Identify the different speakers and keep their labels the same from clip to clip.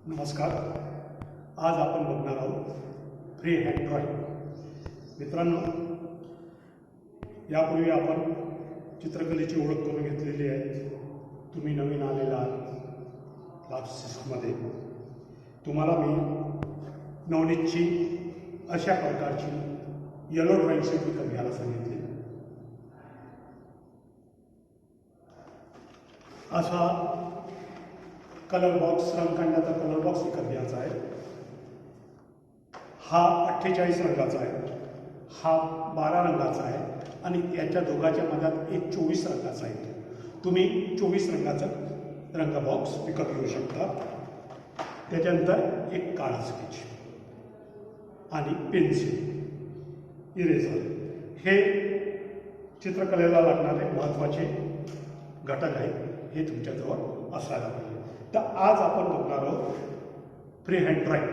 Speaker 1: नमस्कार. आज आपण बघणार आहोत फ्री हँड ड्रॉइंग. मित्रांनो, यापूर्वी आपण चित्रकलेची ओळख करून घेतलेली आहे. तुम्ही नवीन आलेला आहात क्लासेसमध्ये. तुम्हाला मी नवनीतची अशा प्रकारची येलो ड्रॉइंग शीट विकत घ्यायला सांगितली. असा कलर बॉक्स, रंग काढण्याचा कलर बॉक्स विकत घ्यायचा आहे. हा 48 रंगाचा आहे, हा 12 रंगाचा आहे आणि याच्या दोघांच्या मध्यात एक 24 रंगाचा आहे. तुम्ही 24 रंगाचा रंग बॉक्स विकत घेऊ शकता. त्याच्यानंतर एक काळा स्केच आणि पेन्सिल, इरेझर हे चित्रकलेला लागणारे महत्त्वाचे घटक आहेत. हे तुमच्याजवळ असायला पाहिजे. तर आज आपण बघणार आहोत फ्री हँड ड्रॉइंग.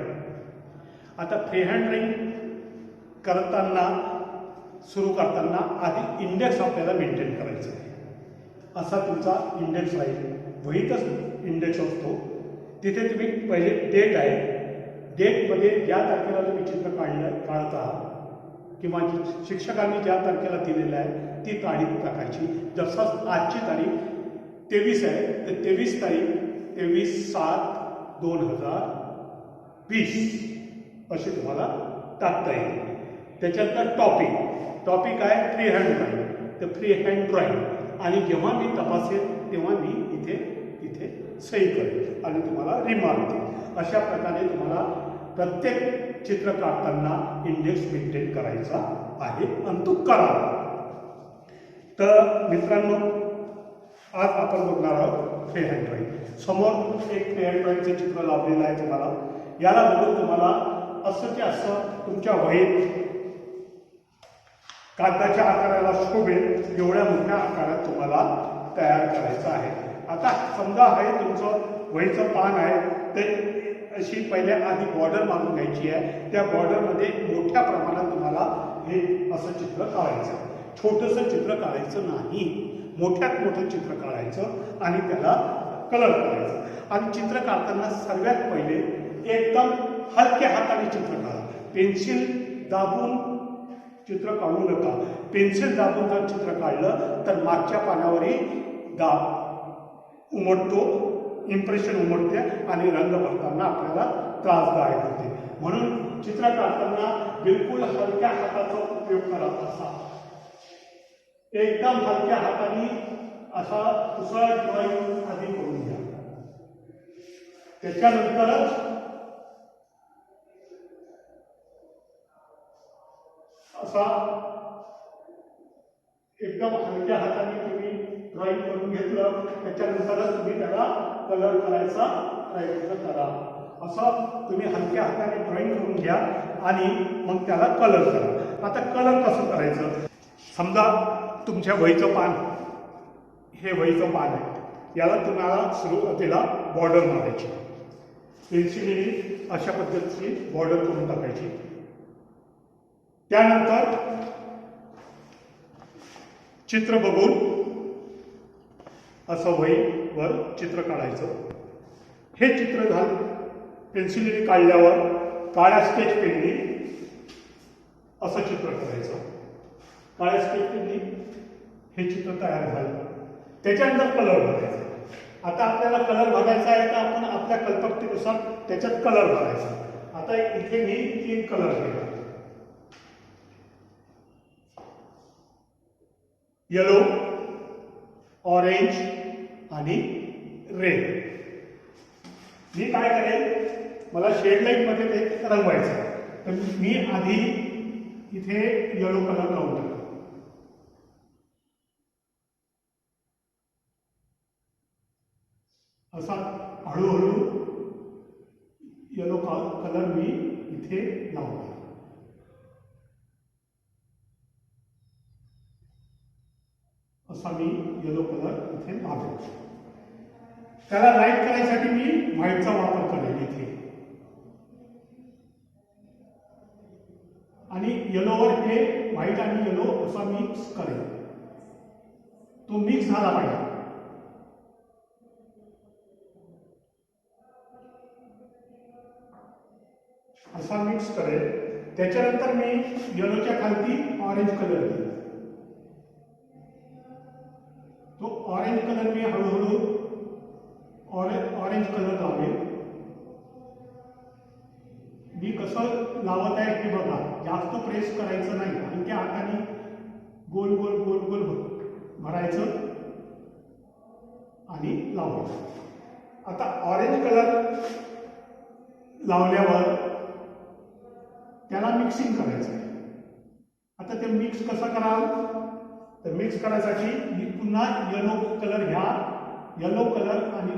Speaker 1: आता फ्री हँड ड्रॉइंग सुरू करताना आधी इंडेक्स आपल्याला मेंटेन करायचं आहे. असा तुमचा इंडेक्स राहील. वहीतच इंडेक्स असतो. तिथे तुम्ही पहिले डेट आहे. डेटमध्ये ज्या तारखेला तुम्ही चित्र काढत आहात किंवा शिक्षकांनी ज्या तारखेला दिलेलं आहे ती तारीख टाकायची. जसं आजची तारीख 23 आहे तर 23 तारीख 23/7/2020 अशी तुम्हाला टाकता येईल. त्याच्यानंतर टॉपिक आहे फ्री हँड ड्रॉइंग. तर फ्री हँड ड्रॉइंग आणि जेव्हा मी तपासेल तेव्हा मी इथे सही करेल आणि तुम्हाला रिमार्क देईल. अशा प्रकारे तुम्हाला प्रत्येक चित्र काढताना इंडेक्स मेंटेन करायचा आहे आणि तो करा. तर मित्रांनो, आज आपण बघणार आहोत फ्री हँड ड्रॉइंग. समोर एक फ्री हँड ड्रॉइंगचं चित्र लावलेलं आहे. तुम्हाला याला बघून तुम्हाला असं तुमच्या वहीत कागदाच्या आकाराला शोभेल एवढ्या मोठ्या आकारात तुम्हाला तयार करायचं आहे. आता समजा हे तुमचं वहीचं पान आहे तर अशी पहिले आधी बॉर्डर मारून घ्यायची आहे. त्या बॉर्डरमध्ये मोठ्या प्रमाणात तुम्हाला हे असं चित्र काढायचं आहे. छोटंसं चित्र काढायचं नाही, मोठ्यात मोठं चित्र काढायचं आणि त्याला कलर करायचं. आणि चित्र काढताना सर्वात पहिले एकदम हलक्या हाताने चित्र काढा. पेन्सिल दाबून चित्र काढू नका. पेन्सिल दाबून जर चित्र काढलं तर मागच्या पानावरही दाब उमटतो, इम्प्रेशन उमटते आणि रंग भरताना आपल्याला त्रासदायक होते. म्हणून चित्र काढताना बिलकुल हलक्या हाताचा उपयोग करा. असा एकदम हलक्या हाताने असा दुसरा ड्रॉइंग आधी करून घ्या. त्याच्यानंतरच असा एकदम हलक्या हाताने तुम्ही ड्रॉइंग करून घेतलं. त्याच्यानंतरच तुम्ही त्याला कलर करायचा प्रयत्न करा. असं तुम्ही हलक्या हाताने ड्रॉइंग करून घ्या आणि मग त्याला कलर करा. आता कलर कसं करायचं? समजा तुमच्या वहीचं पान, हे वहीचं पान आहे. याला तुम्हाला सुरुवातीला बॉर्डर मारायची. पेन्सिलीने अशा पद्धतीची बॉर्डर करून टाकायची. त्यानंतर चित्र बघून असं वहीवर चित्र काढायचं. हे चित्र झालं. पेन्सिलीने काढल्यावर काळ्या स्केच पेनने असं चित्र करायचं. काळ्या स्केच पेनने हे चित्र तयार झालं. त्याच्यानंतर कलर भरायचा. आता आपल्याला कलर भरायचा आहे तर आपण आपल्या कल्पकतेनुसार त्याच्यात कलर भरायचा. आता इथे मी 3 कलर केला. येलो, ऑरेंज आणि रेड. मी काय करेल, मला शेड लाईट मध्ये ते रंगवायचं तर मी आधी इथे येलो कलर लावून टाकतो. असा हळूहळू येलो कलर मी इथे लावतो. असा मी येलो कलर इथे लावतो. त्याला लाईट करायसाठी मी व्हाईटचा वापर करेल इथे. आणि येलोवर हे व्हाईट आणि येलो असा मिक्स करेल. तो मिक्स झाला पाहिजे. असा मिक्स करेल. त्याच्यानंतर मी येलोच्या खालती ऑरेंज कलर घेईल. तो ऑरेंज कलर मी हळूहळू ऑरेंज कलर लावेल. मी कसं लावत आहे हे बघा, जास्त प्रेस करायचं नाही, हलक्या हाताने गोल गोल गोल गोल भरायचं आणि लावायचं. आता ऑरेंज कलर लावल्यावर त्याला मिक्सिंग करायचं आहे. आता ते मिक्स कसं कराल, तर मिक्स करायसाठी मी पुन्हा येलो कलर घ्या. येलो कलर आणि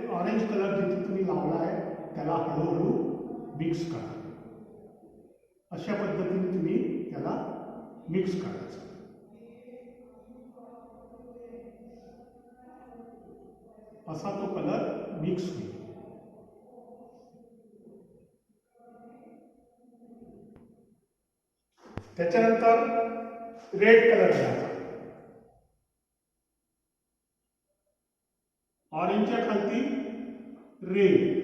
Speaker 1: ऑरेंज कलर जिथे तुम्ही लावला आहे त्याला हळूहळू मिक्स करा. अशा पद्धतीने तुम्ही त्याला मिक्स करायचं. असा तो कलर मिक्स होईल. त्याच्यानंतर रेड कलर घ्यायचा. ऑरेंजच्या खालती रेड.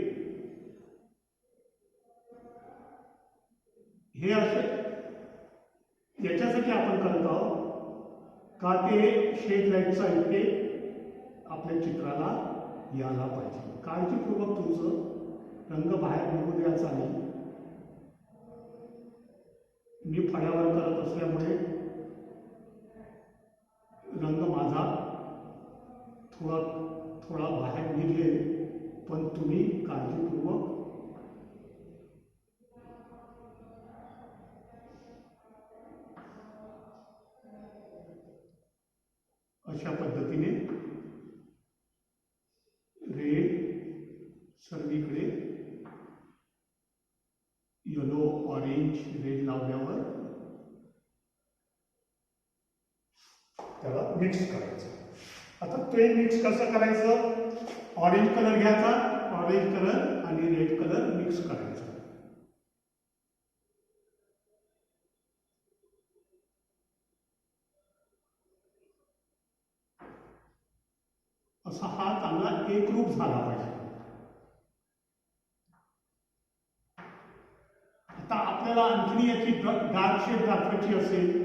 Speaker 1: हे असे याच्यासाठी आपण करत आहोत का ते शेड लाईटचा इफेक्ट आपल्या चित्राला यायला पाहिजे. काळजीपूर्वक तुमचं रंग बाहेर निघू द्यायचा नाही. मी फळ्यावर करत असल्यामुळे रंग माझा थोडा थोडा बाहेर निघेल, पण तुम्ही काळजीपूर्वक अशा पद्धतीने रेड सर्वीकडे येलो ऑरेंज रेड लावल्यावर त्याला मिक्स करायचं. आता ते मिक्स कसं करायचं, ऑरेंज कलर घ्यायचा, ऑरेंज कलर आणि रेड कलर मिक्स करायचा. असा हा चांगला एकरूप झाला पाहिजे. आता आपल्याला आणखी याची डार्क शेड दाखवायची असेल,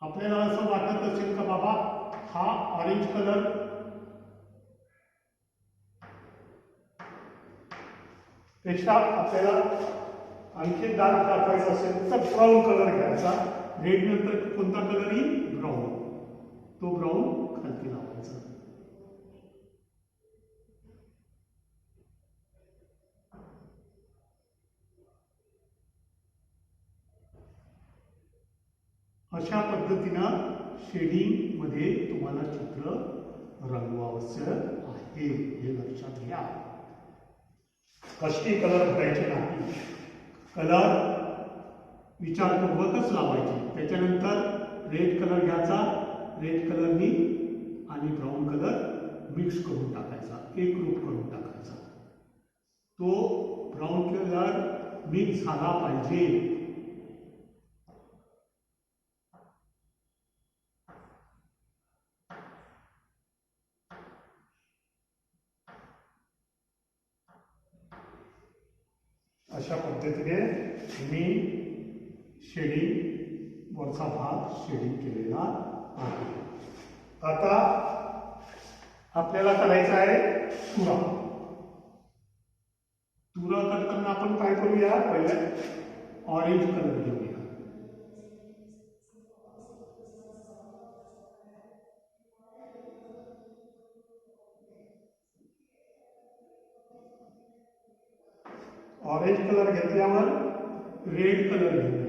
Speaker 1: आपल्याला असं वाटत असेल का बाबा हा ऑरेंज कलर पेक्षा आपल्याला आणखी डार्क दाखवायचा असेल तर ब्राऊन कलर घ्यायचा. रेड नंतर कोणता कलर येईल, ब्राऊन. तो ब्राऊन खालती लावायचा. अशा पद्धतीनं शेडिंग मध्ये तुम्हाला चित्र रंगवायचं आहे, हे लक्षात घ्या. कष्टी कलर भरायचे नाही, कलर विचारपूर्वकच लावायचे. त्याच्यानंतर रेड कलर घ्यायचा, रेड कलरनी आणि ब्राऊन कलर मिक्स करून टाकायचा, एकरूप करून टाकायचा. तो ब्राऊन कलर मिक्स झाला पाहिजे. अशा पद्धतीने मी शेडिंग वरचा भाग शेडिंग केलेला आहे. आता आपल्याला करायचा आहे तुरा. तुरा करताना आपण काय करूया, पहिले ऑरेंज कलर घेऊया. ऑरेंज कलर घेतल्यावर रेड कलर घेऊया.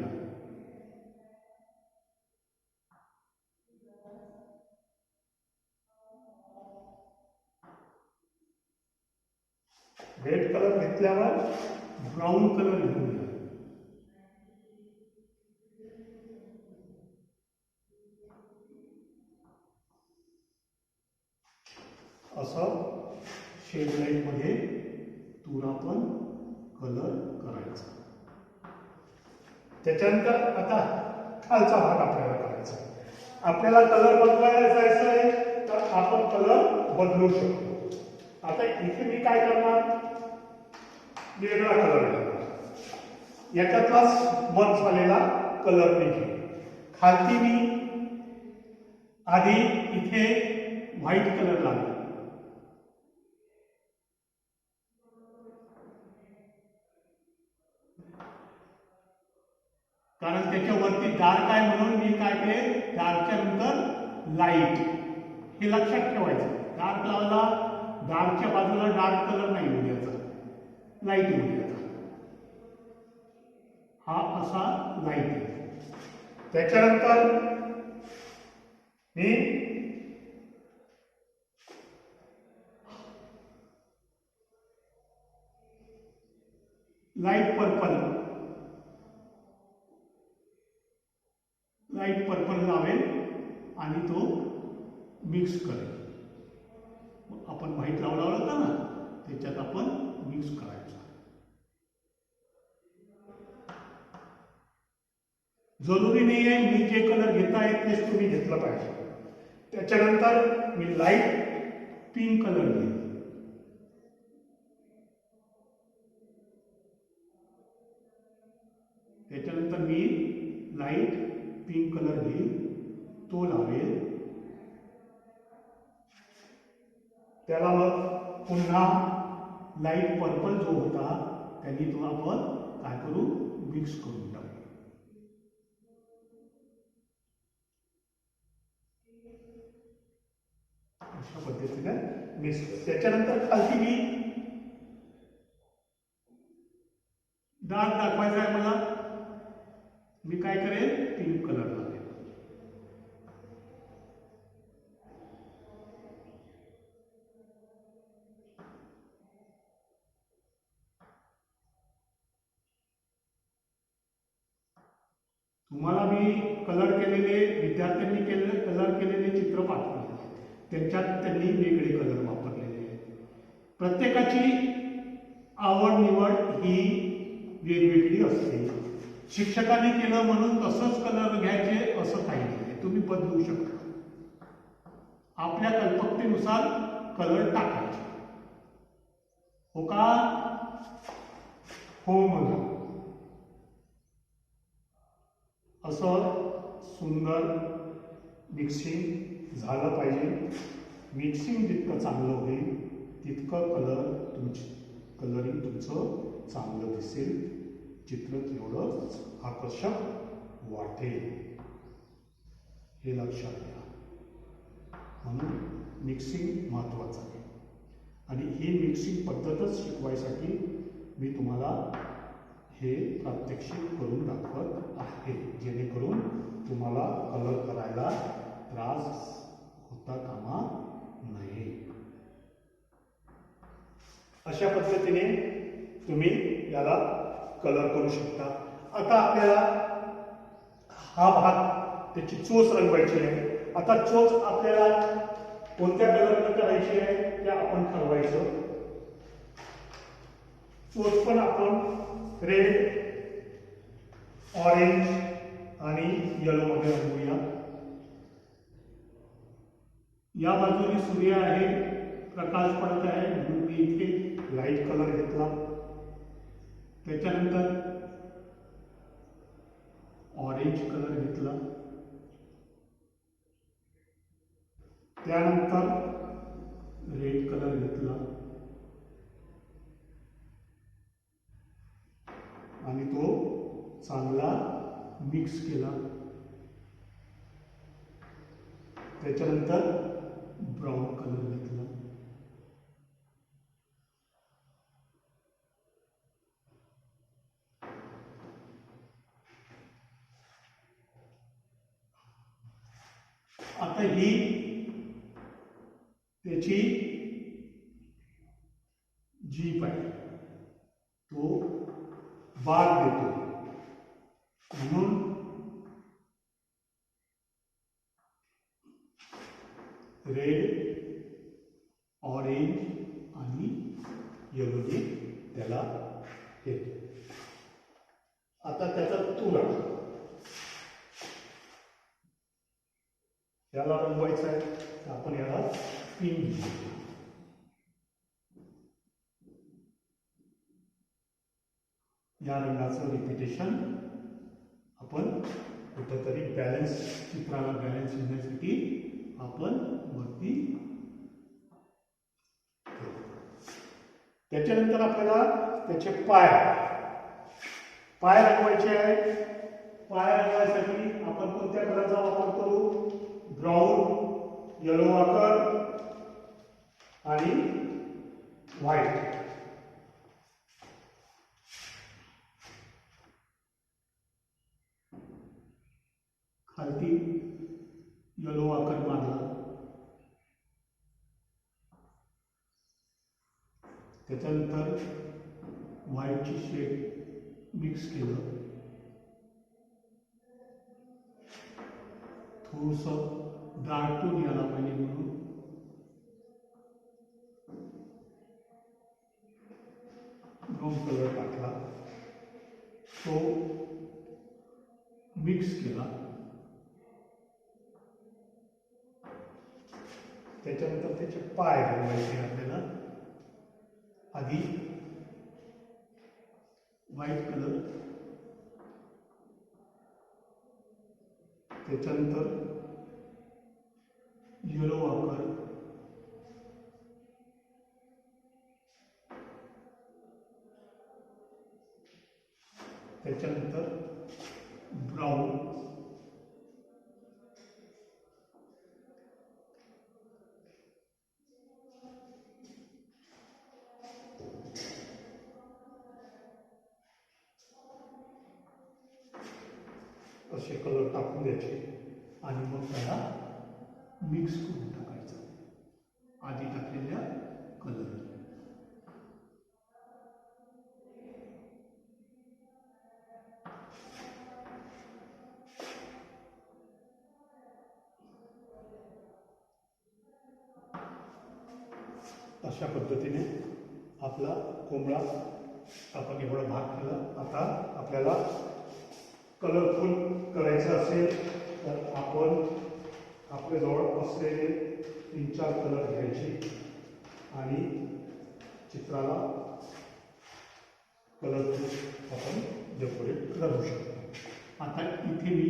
Speaker 1: रेड कलर घेतल्यावर ब्राऊन कलर घेऊया. असं शेड लाईट मध्ये तुरा पण कलर करायचा. त्याच्यानंतर आता खालचा भाग आपल्याला करायचा. आपल्याला कलर बदलायला जायचं आहे तर आपण कलर बदलू शकतो. आता इथे मी काय करणार, वेगळा कलर घालणार. याच्यातलाच मर्ज झालेला कलर नाही. खालती मी आधी इथे व्हाईट कलर लागला, कारण त्याच्यावरती डार्क आहे म्हणून मी काय केले, डार्कच्या नंतर लाईट. हे लक्षात ठेवायचं. डार्क लावला, डार्कच्या बाजूला डार्क कलर नाही होऊ द्यायचा, लाईट होऊ द्यायचा. हा असा लाईट आहे. त्याच्यानंतर मी लाईट पर्पल लावेल आणि तो मिक्स करेल. आपण व्हाईट लावला होता ना, त्याच्यात आपण मिक्स करायचा. जरुरी नाही आहे मी जे कलर घेताय तेच तुम्ही घेतलं पाहिजे. त्याच्यानंतर मी लाईट पिंक कलर घेईन. त्याच्यानंतर मी लाईट पिंक कलर घेईन, तो लावेल. त्याला मग पुन्हा लाईट पर्पल जो होता त्यांनी तो आपण काय करू, मिक्स करून टाकू. अशा पद्धतीने मिक्स कर. त्याच्यानंतर खालती मी डार्क दाखवायचा आहे मला, मी काय करेल, पिंक कलर लावेल. तुम्हाला मी कलर केलेले, विद्यार्थ्यांनी कलर केलेले चित्र पाठवले, त्यांच्यात त्यांनी वेगळे कलर वापरलेले आहेत. प्रत्येकाची आवड निवड ही वेगवेगळी असते. शिक्षकांनी केलं म्हणून तसंच कलर घ्यायचे असं काही नाही, तुम्ही बदलू शकता. आपल्या कल्पकतेनुसार कलर टाकायचे. हो का? हो म्हणा. असं सुंदर मिक्सिंग झालं पाहिजे. मिक्सिंग जितकं चांगलं होईल तितकं कलरिंग तुमचं चांगलं दिसेल, चित्र तेवढं आकर्षक वाटेल. हे लक्षात घ्या. म्हणून मिक्सिंग महत्त्वाचं आहे. आणि ही मिक्सिंग पद्धतच शिकवायसाठी मी तुम्हाला हे प्रात्यक्षिक करून दाखवत आहे, जेणेकरून तुम्हाला कलर करायला त्रास होता कामा नये. अशा पद्धतीने तुम्ही याला कलर करू शकता. आता आपल्याला हा भाग त्याची चोच रंगवायची आहे. आता चोच आपल्याला कोणत्या कलरने करायची आहे ते आपण ठरवायचं. चोच पण आपण रेड, ऑरेंज आणि येलो मध्ये रंगवूया. या बाजूने सूर्य आहे, प्रकाश पडत आहे म्हणून मी इथे लाईट कलर घेतला. त्याच्यानंतर ऑरेंज कलर घेतला. त्यानंतर रेड कलर घेतला आणि तो चांगला मिक्स केला. त्याच्यानंतर ब्राऊन कलर घेतला. आता ही त्याची जीप आहे, तो बार देतो म्हणून रेड, ऑरेंज आणि येलोने त्याला येतो. आता त्याचा तुरा याला रंगवायचा आहे, तर आपण याला पिंक घेऊ. या रंगाचं रिपिटेशन आपण कुठंतरी बॅलन्स, चित्राला बॅलन्स येण्यासाठी आपण वरती. त्याच्यानंतर आपल्याला त्याचे पाय रंगवायचे आहे. पाय रंगवायसाठी आपण कोणत्या कलरचा वापर करू? ब्राऊन, येलो वाकर आणि व्हाईट. खालती येलो वाकर मारला, त्याच्यानंतर व्हाईटची शेड मिक्स केलं, थोडंसं डार्क टोन यायला पाहिजे म्हणून ब्राऊन कलर टाकला, तो मिक्स केला. त्याच्यानंतर त्याचे पाय बनवायचे आपल्याला. आधी व्हाईट कलर, त्याच्यानंतर येलो वापर, त्याच्यानंतर ब्राऊन, असे कलर टाकून द्यायचे आणि मग त्याला मिक्स करून टाकायचं आधी टाकलेल्या कलर. अशा पद्धतीने आपला कोंबडा आपण एवढा भाग केला. आता आपल्याला कलरफुल करायचं असेल तर आपण आपल्याजवळ असलेले 3-4 कलर घ्यायचे आणि चित्राला कलरफुल आपण डेकोरेट करू शकतो. आता इथे मी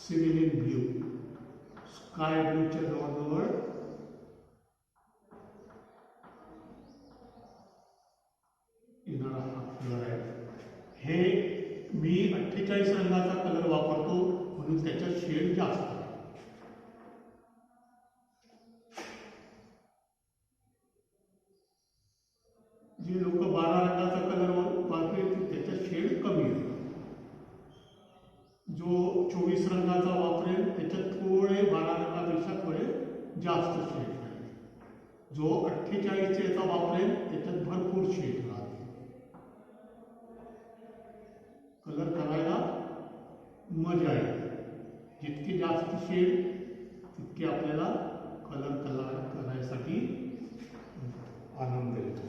Speaker 1: सिव्हिलियन ब्ल्यू, स्काय ब्ल्यूच्या जवळजवळ येणारा हा कलर आहे. हे मी 48 रंगाचा कलर वापरतो म्हणून त्याचा शेड जास्त आहे. जे लोक 12 रंगाचा कलर वापरतील त्याचा शेड कमी आहे. जो 24 रंगाचा वापरेल त्याच्यात थोडे 12 रंगापेक्षा थोडे जास्त शेड राहील. जो 48 याचा वापरेल त्याच्यात भरपूर शेड राहते. कलर करायला मजा येते. जितके जास्त शेड तितके आपल्याला कलर करायसाठी आनंद येतो.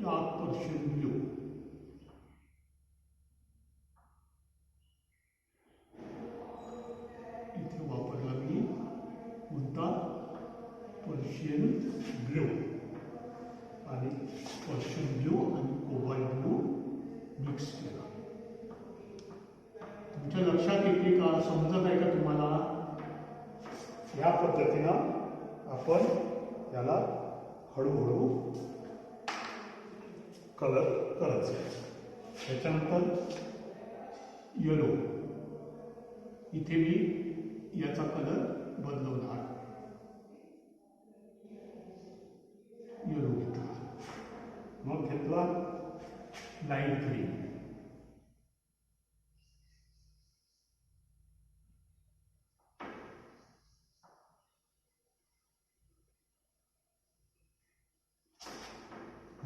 Speaker 1: डार्क पर्शियन ब्लू, इथे वापरला मी कोणता? Persian blue. आणि पर्शियन ब्लू आणि कोबाल्ट ब्लू मिक्स केला. तुमच्या लक्षात येते का? समजत आहे का तुम्हाला? या पद्धतीनं आपण याला हळूहळू कलर करायचा. त्याच्यानंतर येलो, इथे मी याचा कलर बदलवणार. येलो घेतला, मग घेतला लाईट ग्रीन,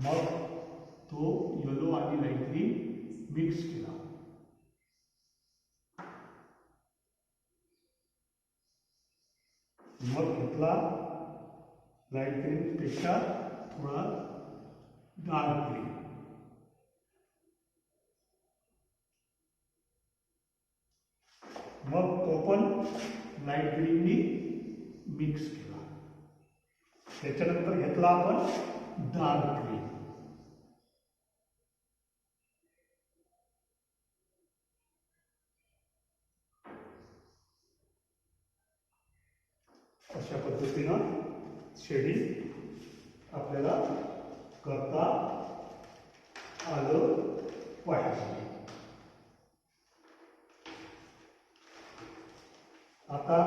Speaker 1: मग तो येलो आणि लाईट ग्रीन मिक्स केला. मग घेतला लाईट ग्रीन पेक्षा थोडा डार्क ग्रीन. मग तो पण लाईट ग्रीननी मिक्स केला. त्याच्यानंतर घेतला आपण डार्क ग्रीन. अशा पद्धतीनं शेडिंग आपल्याला करता आलं पाहिजे. आता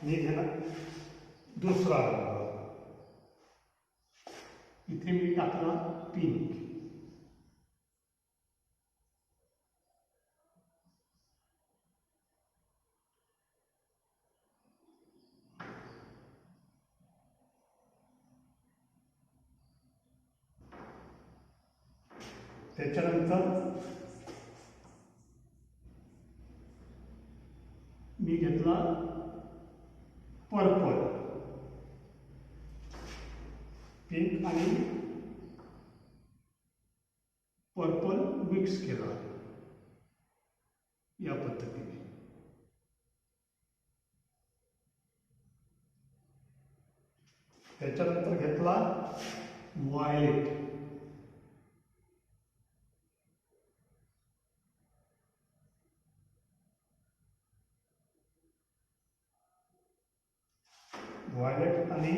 Speaker 1: मी घेणार दुसरा रंग. इथे मी टाकला पिंक. त्याच्यानंतर मी घेतला पर्पल. पिंक आणि पर्पल मिक्स केला या पद्धतीने. त्याच्यानंतर घेतला व्हायलेट. व्हायलेट आणि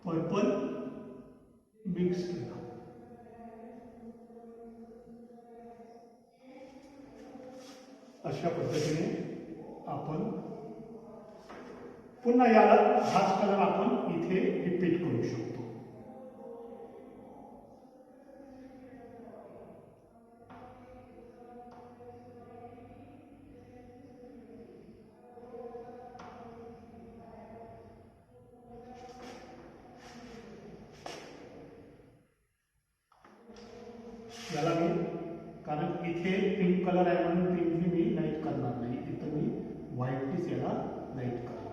Speaker 1: पर्पल मिक्स केला. अशा पद्धतीने आपण पुन्हा याला हाच कलर आपण इथे रिपीट करू शकतो. याला मी कारण इथे पिंक कलर आहे म्हणून पिंकनी मी लाईट करणार नाही. इथं मी व्हाईटनीच याला लाईट करणार.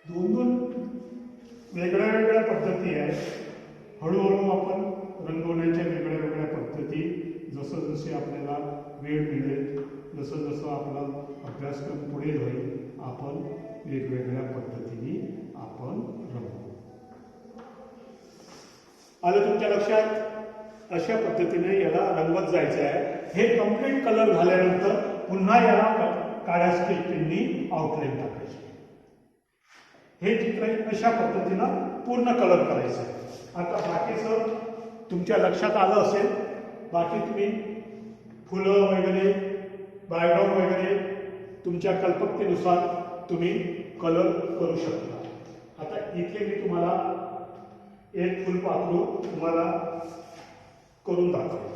Speaker 1: दोन दोन वेगळ्या वेगळ्या पद्धती आहेत. हळूहळू आपण रंगवण्याच्या वेगळ्या वेगळ्या पद्धती, जसं जसे आपल्याला वेळ मिळेल, जसं जसं आपला अभ्यासक्रम पुढे जाईल, आपण वेगवेगळ्या पद्धतीने आपण रंगवू. आलं तुमच्या लक्षात? अशा पद्धतीने याला रंगवत जायचं आहे. हे कम्प्लीट कलर झाल्यानंतर पुन्हा याला काळ्या स्केच पेननी आउटलाईन टाकायची. हे चित्र अशा पद्धतीनं पूर्ण कलर करायचं आहे. आता बाकीचं तुमच्या लक्षात आलं असेल. बाकी तुम्ही फुलं वगैरे, बॅकग्राऊंड वगैरे तुमच्या कल्पकतेनुसार तुम्ही कलर करू शकता. आता इथे मी तुम्हाला एक फुलपाखरू तुम्हाला करून दाखवतो.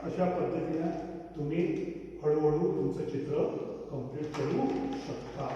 Speaker 1: अशा पद्धतीने तुम्ही हळूहळू तुमचं चित्र कंप्लीट करू शकता.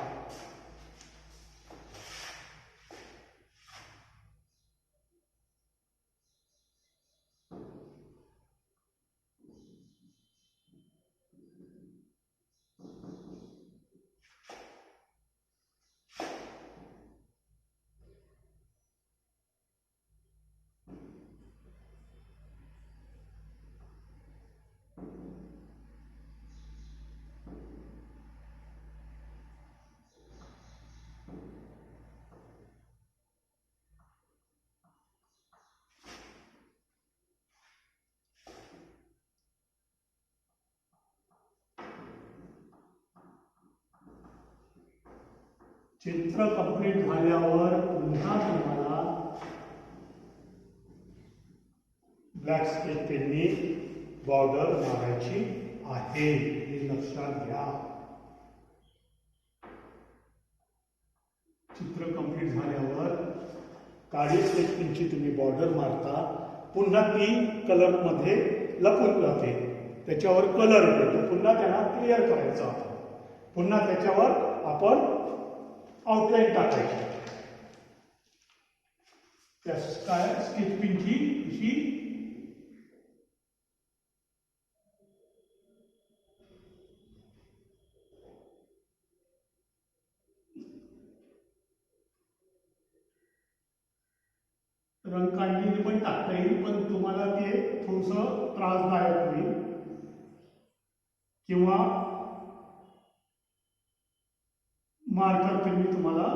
Speaker 1: चित्र कंप्लीट झाल्यावर पुन्हा तुम्हाला ब्लॅक स्केच पेननी बॉर्डर मारायची आहे, हे लक्षात घ्या. चित्र कंप्लीट झाल्यावर काळी स्केच पेनची तुम्ही बॉर्डर मारता, पुन्हा ती कलर मध्ये लपून जाते, त्याच्यावर कलर येतो, पुन्हा त्यांना क्लिअर करायचं आपण. पुन्हा त्याच्यावर आपण आउटलाईन टाकायची. त्या स्केच पेनची अशी रंगकांडी पण टाकता येईल, पण तुम्हाला ते थोडंसं त्रासदायक होईल. किंवा मार्कर पेननी तुम्हाला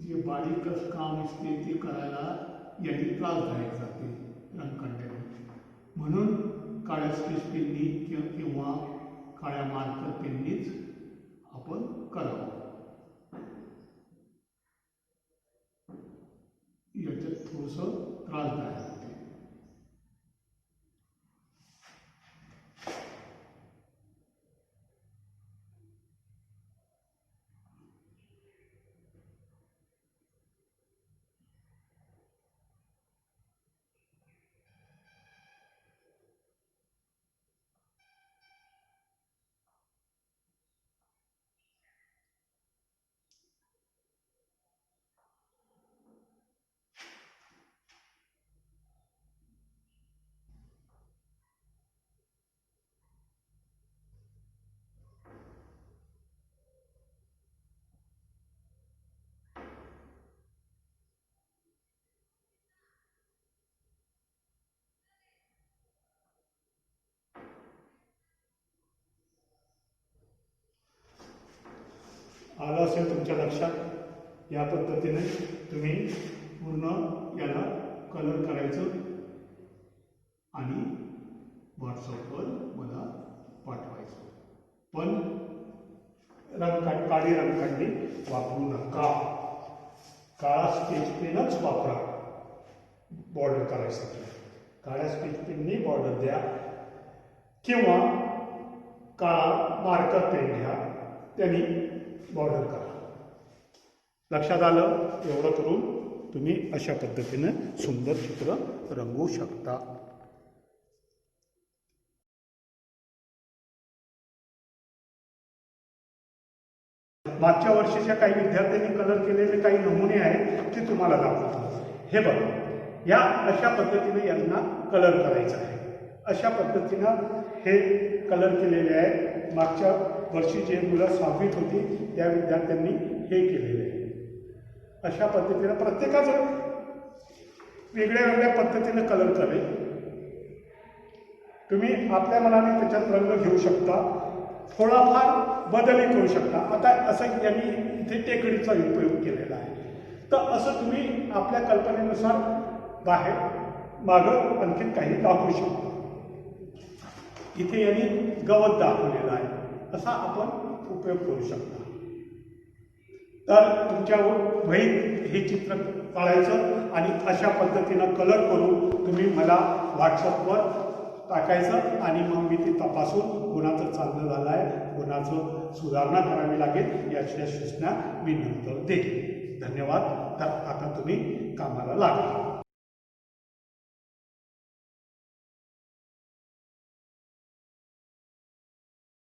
Speaker 2: जे बारीकच काम असते ते करायला यांनी त्रासदायक जाते रंगकांड्याने. म्हणून काळ्या स्केच पेननी किंवा काळ्या मार्कर पेननीच आपण करावं. याच्यात थोडंसं त्रासदायक होते.
Speaker 1: आलं असेल तुमच्या लक्षात. या पद्धतीने तुम्ही पूर्ण याला कलर करायचं आणि व्हॉट्सअपवर मला पाठवायचं. पण काळी रंगकांडी वापरू नका. काळा स्केच पेनच वापरा बॉर्डर करायसाठी. काळ्या स्केच पेननी बॉर्डर द्या किंवा काळा मार्कर पेन घ्या, त्यांनी बॉर्डर करा. लक्षात आलं. एवढं करून तुम्ही अशा पद्धतीनं सुंदर चित्र रंगवू शकता. मागच्या वर्षीच्या काही विद्यार्थ्यांनी कलर केलेले काही नमुने आहेत ते तुम्हाला दाखवतो. हे बघा, या अशा पद्धतीने यांना कलर करायचा आहे. अशा पद्धतीनं हे कलर केलेले आहे. मागच्या वर्षी जे मुलं 6वीत होती त्या विद्यार्थ्यांनी हे केलेले आहे. अशा पद्धतीनं प्रत्येकाचं वेगळ्या वेगळ्या पद्धतीनं कलर करेल. तुम्ही आपल्या मनाने त्याच्यात रंग घेऊ शकता, थोडाफार बदलही करू शकता. आता असं यांनी इथे टेकडीचा उपयोग केलेला आहे, तर असं तुम्ही आपल्या कल्पनेनुसार बाहेर मागं आणखीन काही दाखवू शकता. इथे यांनी गवत दाखवलेलं आहे, असा आपण उपयोग करू शकता. तर तुमच्या वहीत हे चित्र काढायचं आणि अशा पद्धतीनं कलर करून तुम्ही मला व्हॉट्सअपवर टाकायचं आणि मग मी ते तपासून कोणाचं चांगलं झालं आहे, कोणाचं सुधारणा करावी लागेल याच्या सूचना मी नंतर देईन. धन्यवाद. तर आता तुम्ही कामाला लागा.